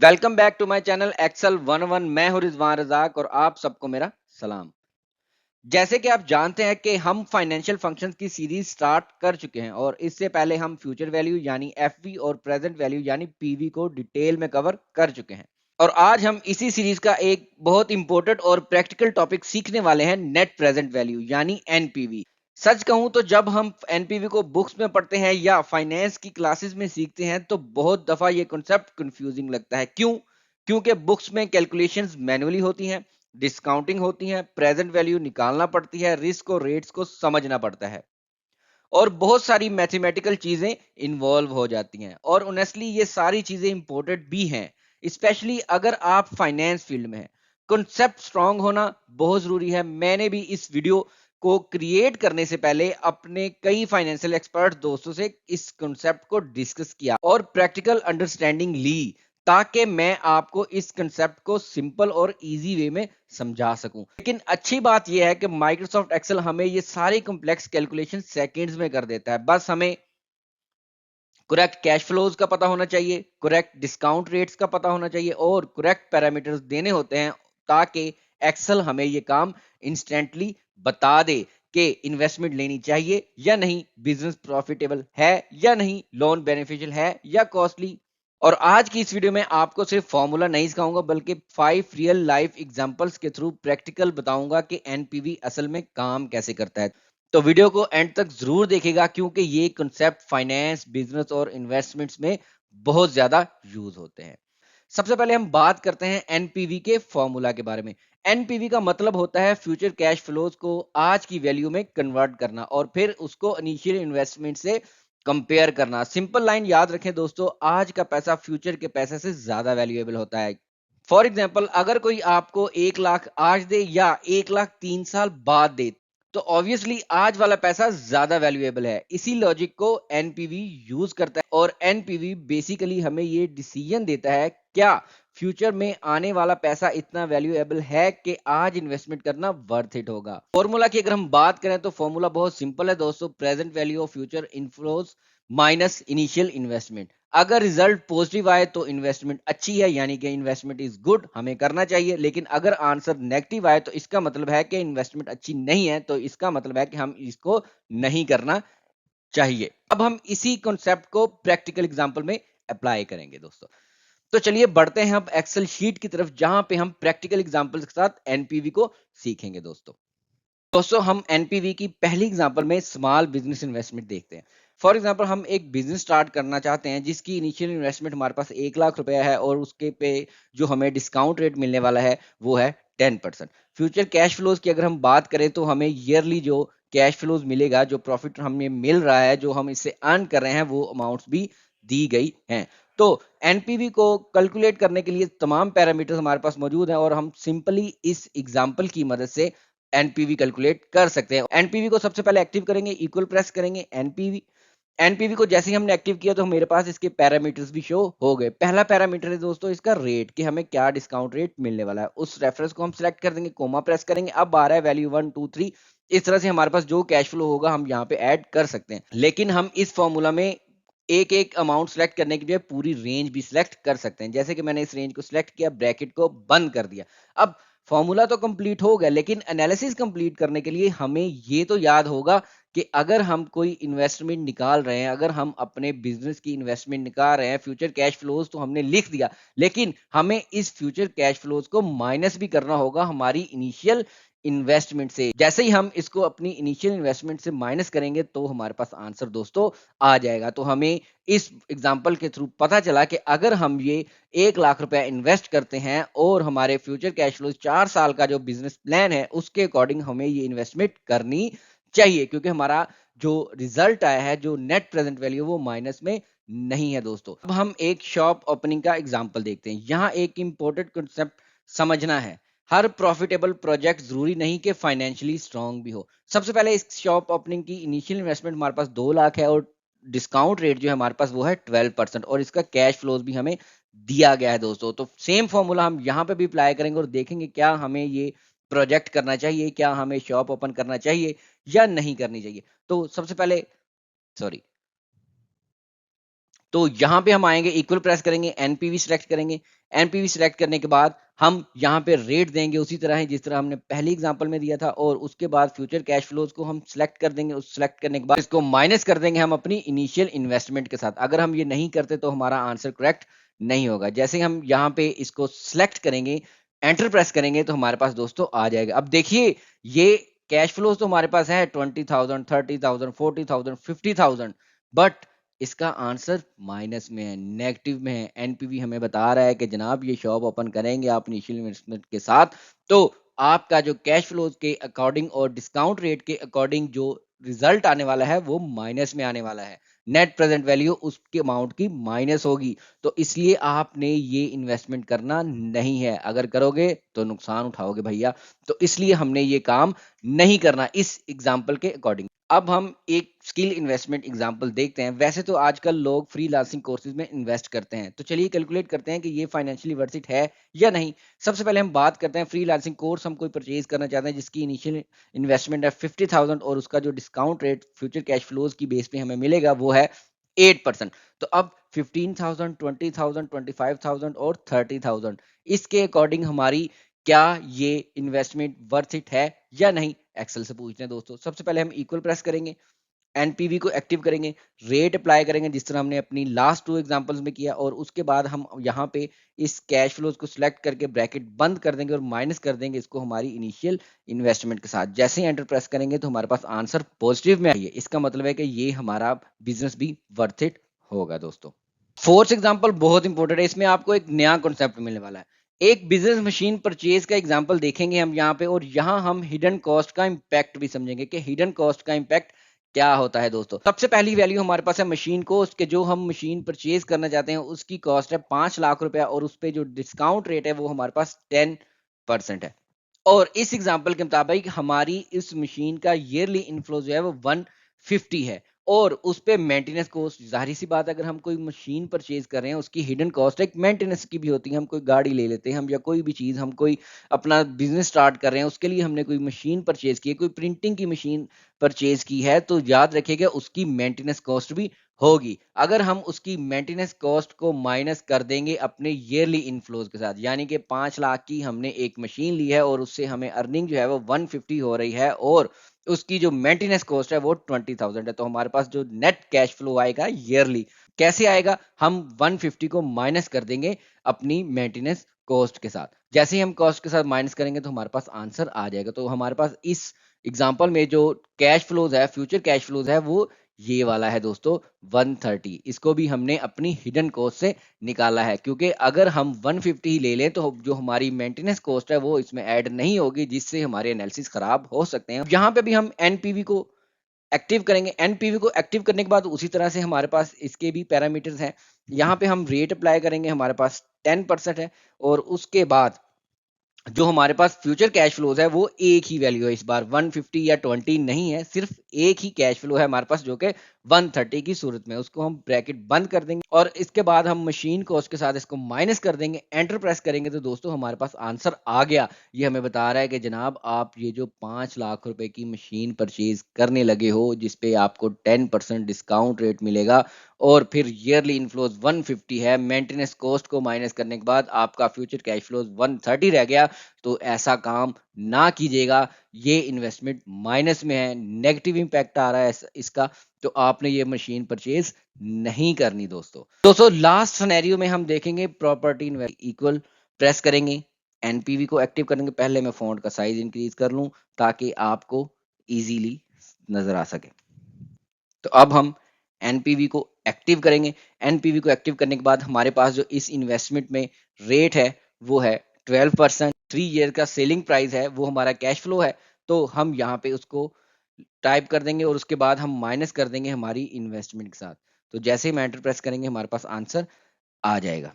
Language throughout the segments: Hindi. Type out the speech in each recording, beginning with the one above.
Welcome back to my channel Excel 101। मैं हूं रिजवान रजाक और आप सबको मेरा सलाम। जैसे कि आप जानते हैं कि हम फाइनेंशियल फंक्शंस की सीरीज स्टार्ट कर चुके हैं और इससे पहले हम फ्यूचर वैल्यू यानी एफवी और प्रेजेंट वैल्यू यानी पीवी को डिटेल में कवर कर चुके हैं। और आज हम इसी सीरीज का एक बहुत इंपॉर्टेंट और प्रैक्टिकल टॉपिक सीखने वाले हैं, नेट प्रेजेंट वैल्यू यानी एनपीवी। सच कहूं तो जब हम एनपीवी को बुक्स में पढ़ते हैं या फाइनेंस की क्लासेस में सीखते हैं तो बहुत दफा ये कॉन्सेप्ट कंफ्यूजिंग लगता है। क्यों? क्योंकि बुक्स में कैलकुलेशंस मैनुअली होती हैं, डिस्काउंटिंग होती है, प्रेजेंट वैल्यू निकालना पड़ती है, रिस्क और रेट्स को समझना पड़ता है और बहुत सारी मैथमेटिकल चीजें इन्वॉल्व हो जाती हैं। और ऑनेस्टली ये सारी चीजें इंपॉर्टेंट भी हैं, स्पेशली अगर आप फाइनेंस फील्ड में हैं। कॉन्सेप्ट स्ट्रांग होना बहुत जरूरी है। मैंने भी इस वीडियो को क्रिएट करने से पहले अपने कई फाइनेंशियल एक्सपर्ट दोस्तों से इस कॉन्सेप्ट को डिस्कस किया और प्रैक्टिकल अंडरस्टैंडिंग ली, ताकि मैं आपको इस कंसेप्ट को सिंपल और इजी वे में समझा सकूं। लेकिन अच्छी बात यह है कि माइक्रोसॉफ्ट एक्सेल हमें ये सारी कॉम्प्लेक्स कैलकुलेशन सेकंड्स में कर देता है। बस हमें करेक्ट कैश फ्लोज का पता होना चाहिए, करेक्ट डिस्काउंट रेट्स का पता होना चाहिए और करेक्ट पैरामीटर्स देने होते हैं, ताकि एक्सेल हमें ये काम इंस्टेंटली बता दे कि इन्वेस्टमेंट लेनी चाहिए या नहीं, बिजनेस प्रॉफिटेबल है या नहीं, लोन बेनिफिशियल है या कॉस्टली। और आज की इस वीडियो में आपको सिर्फ फॉर्मूला नहीं सिखाऊंगा, बल्कि 5 रियल लाइफ एग्जांपल्स के थ्रू प्रैक्टिकल बताऊंगा कि एनपीवी असल में काम कैसे करता है। तो वीडियो को एंड तक जरूर देखेगा, क्योंकि ये कॉन्सेप्ट फाइनेंस, बिजनेस और इन्वेस्टमेंट्स में बहुत ज्यादा यूज होते हैं। सबसे पहले हम बात करते हैं एनपीवी के फॉर्मूला के बारे में। एनपीवी का मतलब होता है फ्यूचर कैश फ्लोज को आज की वैल्यू में कन्वर्ट करना और फिर उसको इनिशियल इन्वेस्टमेंट से कंपेयर करना। सिंपल लाइन याद रखें दोस्तों, आज का पैसा फ्यूचर के पैसे से ज्यादा वैल्यूएबल होता है। फॉर एग्जाम्पल, अगर कोई आपको 1 लाख आज दे या 1 लाख 3 साल बाद दे, तो ऑब्वियसली आज वाला पैसा ज्यादा वैल्यूएबल है। इसी लॉजिक को एनपीवी यूज करता है और एनपीवी बेसिकली हमें ये डिसीजन देता है क्या फ्यूचर में आने वाला पैसा इतना वैल्यूएबल है कि आज इन्वेस्टमेंट करना वर्थ इट होगा। फॉर्मूला की अगर हम बात करें तो फॉर्मूला बहुत सिंपल है दोस्तों, present value of future inflows minus initial investment. अगर रिजल्ट पॉजिटिव आए तो इन्वेस्टमेंट अच्छी है, यानी कि इन्वेस्टमेंट इज गुड, हमें करना चाहिए। लेकिन अगर आंसर नेगेटिव आए तो इसका मतलब है कि इन्वेस्टमेंट अच्छी नहीं है, तो इसका मतलब है कि हम इसको नहीं करना चाहिए। अब हम इसी कॉन्सेप्ट को प्रैक्टिकल एग्जांपल में अप्लाई करेंगे दोस्तों। तो चलिए बढ़ते हैं अब एक्सेल शीट की तरफ, जहां पे हम प्रैक्टिकल एग्जांपल्स के साथ एनपीवी को सीखेंगे दोस्तों हम एनपीवी की पहली एग्जांपल में स्मॉल बिजनेस इन्वेस्टमेंट देखते हैं। फॉर एग्जांपल, हम एक बिजनेस स्टार्ट करना चाहते हैं जिसकी इनिशियल इन्वेस्टमेंट हमारे पास 1 लाख रुपया है और उसके पे जो हमें डिस्काउंट रेट मिलने वाला है वो है 10%। फ्यूचर कैश फ्लोज की अगर हम बात करें तो हमें ईयरली जो कैश फ्लोज मिलेगा, जो प्रॉफिट हमें मिल रहा है, जो हम इससे अर्न कर रहे हैं, वो अमाउंट्स भी दी गई हैं। तो एनपीवी को कैलकुलेट करने के लिए तमाम पैरामीटर्स हमारे पास मौजूद हैं और हम सिंपली इस एग्जांपल की मदद से एनपीवी कैलकुलेट कर सकते हैं। एनपीवी को सबसे पहले एक्टिव करेंगे, इक्वल प्रेस करेंगे एनपीवी। एनपीवी को जैसे ही हमने एक्टिव किया तो मेरे पास इसके पैरामीटर्स भी शो हो गए। पहला पैरामीटर है दोस्तों इसका रेट, कि हमें क्या डिस्काउंट रेट मिलने वाला है। उस रेफरेंस को हम सिलेक्ट कर देंगे, कोमा प्रेस करेंगे, अब आ रहा है वैल्यू 1 2 3। इस तरह से हमारे पास जो कैश फ्लो होगा हम यहाँ पे ऐड कर सकते हैं। लेकिन हम इस फॉर्मूला में एक एक अमाउंट सेलेक्ट करने के लिए पूरी रेंज भी सिलेक्ट कर सकते हैं। जैसे कि मैंने इस रेंज को सिलेक्ट किया, ब्रैकेट को बंद कर दिया। अब फॉर्मूला तो कंप्लीट हो गया, लेकिन एनालिसिस कंप्लीट करने के लिए हमें ये तो याद होगा कि अगर हम कोई इन्वेस्टमेंट निकाल रहे हैं, अगर हम अपने बिजनेस की इन्वेस्टमेंट निकाल रहे हैं, फ्यूचर कैश फ्लोज तो हमने लिख दिया, लेकिन हमें इस फ्यूचर कैश फ्लोज को माइनस भी करना होगा हमारी इनिशियल इन्वेस्टमेंट से। जैसे ही हम इसको अपनी इनिशियल इन्वेस्टमेंट से माइनस करेंगे तो हमारे पास आंसर दोस्तों आ जाएगा। तो हमें इस एग्जांपल के थ्रू पता चला कि अगर हम ये 1 लाख रुपया इन्वेस्ट करते हैं और हमारे फ्यूचर कैश फ्लो 4 साल का जो बिजनेस प्लान है उसके अकॉर्डिंग हमें ये इन्वेस्टमेंट करनी चाहिए, क्योंकि हमारा जो रिजल्ट आया है, जो नेट प्रेजेंट वैल्यू, वो माइनस में नहीं है दोस्तों। अब हम एक शॉप ओपनिंग का एग्जांपल देखते हैं। यहाँ एक इंपॉर्टेंट कंसेप्ट समझना है, हर प्रॉफिटेबल प्रोजेक्ट जरूरी नहीं कि फाइनेंशियली स्ट्रांग भी हो। सबसे पहले इस शॉप ओपनिंग की इनिशियल इन्वेस्टमेंट हमारे पास 2 लाख है और डिस्काउंट रेट जो है हमारे पास वो है 12%, और इसका कैश फ्लोज भी हमें दिया गया है दोस्तों। तो सेम फॉर्मूला हम यहाँ पे भी अप्लाई करेंगे और देखेंगे क्या हमें ये प्रोजेक्ट करना चाहिए, क्या हमें शॉप ओपन करना चाहिए या नहीं करनी चाहिए। तो सबसे पहले, सॉरी, तो यहाँ पे हम आएंगे, इक्वल प्रेस करेंगे, एनपीवी सिलेक्ट करेंगे। एनपीवी सिलेक्ट करने के बाद हम यहाँ पे रेट देंगे उसी तरह है जिस तरह हमने पहली एग्जांपल में दिया था, और उसके बाद फ्यूचर कैश फ्लोज को हम सिलेक्ट कर देंगे। उस सिलेक्ट करने के बाद इसको माइनस कर देंगे हम अपनी इनिशियल इन्वेस्टमेंट के साथ। अगर हम ये नहीं करते तो हमारा आंसर करेक्ट नहीं होगा। जैसे हम यहाँ पे इसको सिलेक्ट करेंगे, एंटर प्रेस करेंगे, तो हमारे पास दोस्तों आ जाएगा। अब देखिए ये कैश फ्लोज तो हमारे पास है 20,000, 30,000, 40,000, 50,000, बट इसका आंसर माइनस में है, नेगेटिव में है। एनपीवी हमें बता रहा है कि जनाब ये शॉप ओपन करेंगे आप इनिशियल इन्वेस्टमेंट के साथ, तो आपका जो कैश फ्लोज के अकॉर्डिंग और डिस्काउंट रेट के अकॉर्डिंग जो रिजल्ट आने वाला है वो माइनस में आने वाला है। नेट प्रेजेंट वैल्यू उसके अमाउंट की माइनस होगी, तो इसलिए आपने ये इन्वेस्टमेंट करना नहीं है। अगर करोगे तो नुकसान उठाओगे भैया, तो इसलिए हमने ये काम नहीं करना इस एग्जाम्पल के अकॉर्डिंग। अब हम एक स्किल इन्वेस्टमेंट एग्जांपल देखते हैं। वैसे तो आजकल लोग फ्रीलांसिंग कोर्सेज में इन्वेस्ट करते हैं, तो चलिए कैलकुलेट करते हैं कि ये फाइनेंशियली वर्थ इट है या नहीं। सबसे पहले हम बात करते हैं फ्रीलांसिंग कोर्स हम कोई परचेज करना चाहते हैं जिसकी इनिशियल इन्वेस्टमेंट है 50,000 और उसका जो discount rate future cash flows की बेस पे हमें मिलेगा वो है 8%। तो अब 15,000, 20,000, 25,000 और 30,000 इसके अकॉर्डिंग हमारी क्या ये इन्वेस्टमेंट वर्थ इट है या नहीं, एक्सेल से पूछते हैं दोस्तों। सबसे पहले हम इक्वल प्रेस करेंगे, एनपीवी को एक्टिव करेंगे, रेट अप्लाई करेंगे जिस तरह हमने अपनी लास्ट 2 एग्जांपल्स में किया, और उसके बाद हम यहाँ पे इस कैश फ्लोज को सिलेक्ट करके ब्रैकेट बंद कर देंगे और माइनस कर देंगे इसको हमारी इनिशियल इन्वेस्टमेंट के साथ। जैसे ही एंटर प्रेस करेंगे तो हमारे पास आंसर पॉजिटिव में आइए, इसका मतलब है कि ये हमारा बिजनेस भी वर्थ इट होगा दोस्तों। फोर्थ एग्जांपल बहुत इंपॉर्टेंट है, इसमें आपको एक नया कॉन्सेप्ट मिलने वाला है। एक बिजनेस मशीन परचेज का एग्जांपल देखेंगे हम यहाँ पे, और यहाँ हम हिडन कॉस्ट का इंपैक्ट भी समझेंगे कि हिडन कॉस्ट का इंपैक्ट क्या होता है दोस्तों। सबसे पहली वैल्यू हमारे पास है मशीन कॉस्ट के, जो हम मशीन परचेज करना चाहते हैं उसकी कॉस्ट है 5 लाख रुपया, और उस पर जो डिस्काउंट रेट है वो हमारे पास 10% है। और इस एग्जांपल के मुताबिक हमारी इस मशीन का ईयरली इनफ्लो जो है वो 150 है, और उस पे मेंटेनेंस कॉस्ट, जाहिर सी बात अगर हम कोई मशीन परचेज कर रहे हैं उसकी हिडन कॉस्ट एक मेंटेनेंस की भी होती है। हम कोई गाड़ी ले लेते हैं हम, या कोई भी चीज हम कोई अपना बिजनेस स्टार्ट कर रहे हैं उसके लिए हमने कोई मशीन परचेज की है, कोई प्रिंटिंग की मशीन परचेज की है, तो याद रखिएगा उसकी मेंटेनेंस कॉस्ट भी होगी। अगर हम उसकी मेंटेनेंस कॉस्ट को माइनस कर देंगे अपने ईयरली इनफ्लोज के साथ, यानी कि 5 लाख की हमने एक मशीन ली है और उससे हमें अर्निंग जो है वो 150 हो रही है, और उसकी जो मेंटेनेंस कॉस्ट है वो 20,000 है, तो हमारे पास जो नेट कैश फ्लो आएगा ईयरली कैसे आएगा, हम 150 को माइनस कर देंगे अपनी मेंटेनेंस कॉस्ट के साथ। जैसे ही हम कॉस्ट के साथ माइनस करेंगे तो हमारे पास आंसर आ जाएगा। तो हमारे पास इस एग्जांपल में जो कैश फ्लोज है, फ्यूचर कैश फ्लोज है, वो ये वाला है दोस्तों 130। इसको भी हमने अपनी हिडन कॉस्ट से निकाला है, क्योंकि अगर हम 150 ही ले लें तो जो हमारी मेंटेनेंस कॉस्ट है वो इसमें ऐड नहीं होगी, जिससे हमारे एनालिसिस खराब हो सकते हैं। यहाँ पे भी हम एनपीवी को एक्टिव करेंगे। एनपीवी को एक्टिव करने के बाद उसी तरह से हमारे पास इसके भी पैरामीटर्स हैं। यहाँ पे हम रेट अप्लाई करेंगे, हमारे पास 10% है, और उसके बाद जो हमारे पास फ्यूचर कैश फ्लोज है वो एक ही वैल्यू है, इस बार 150 या 20 नहीं है, सिर्फ एक ही कैश फ्लो है हमारे पास जो कि 130 की सूरत में। उसको हम ब्रैकेट बंद कर देंगे और इसके बाद हम मशीन कॉस्ट के साथ इसको माइनस कर देंगे, एंटर प्रेस करेंगे, तो दोस्तों हमारे पास आंसर आ गया। ये हमें बता रहा है कि जनाब आप ये जो 5 लाख रुपए की मशीन परचेज करने लगे हो जिसपे आपको 10% डिस्काउंट रेट मिलेगा, और फिर ईयरली इनफ्लोज 150 है, मेंटेनेंस कॉस्ट को माइनस करने के बाद आपका फ्यूचर कैश फ्लोज 130 रह गया, तो ऐसा काम ना कीजिएगा। ये इन्वेस्टमेंट माइनस में है, नेगेटिव इंपैक्ट आ रहा है इसका, तो आपने ये मशीन परचेज नहीं करनी दोस्तों। लास्ट सिनेरियो में हम देखेंगे प्रॉपर्टी इक्वल प्रेस करेंगे, एनपीवी को एक्टिव करेंगे। पहले मैं फॉन्ट का साइज इंक्रीज कर लूं ताकि आपको इजीली नजर आ सके। तो अब हम एनपीवी को एक्टिव करेंगे। एनपीवी को एक्टिव करने के बाद हमारे पास जो इस इन्वेस्टमेंट में रेट है वो है 12%। 3 ईयर का सेलिंग प्राइस है, वो हमारा कैश फ्लो है, तो हम यहाँ पे उसको टाइप कर देंगे और उसके बाद हम माइनस कर देंगे हमारी इन्वेस्टमेंट के साथ। तो जैसे ही हम एंटर प्रेस करेंगे हमारे पास आंसर आ जाएगा।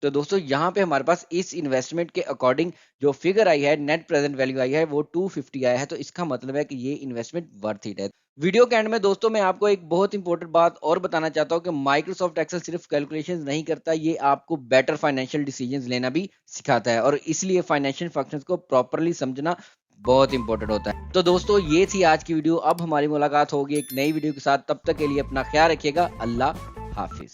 तो दोस्तों यहाँ पे हमारे पास इस इन्वेस्टमेंट के अकॉर्डिंग जो फिगर आई है, नेट प्रेजेंट वैल्यू आई है, वो 250 आया है, तो इसका मतलब है कि ये इन्वेस्टमेंट वर्थ इट है। वीडियो के एंड में दोस्तों मैं आपको एक बहुत इंपॉर्टेंट बात और बताना चाहता हूँ कि माइक्रोसॉफ्ट एक्सेल सिर्फ कैलकुलेशंस नहीं करता, ये आपको बेटर फाइनेंशियल डिसीजंस लेना भी सिखाता है, और इसलिए फाइनेंशियल फंक्शंस को प्रॉपरली समझना बहुत इंपॉर्टेंट होता है। तो दोस्तों ये थी आज की वीडियो। अब हमारी मुलाकात होगी एक नई वीडियो के साथ, तब तक के लिए अपना ख्याल रखिएगा। अल्लाह हाफिज।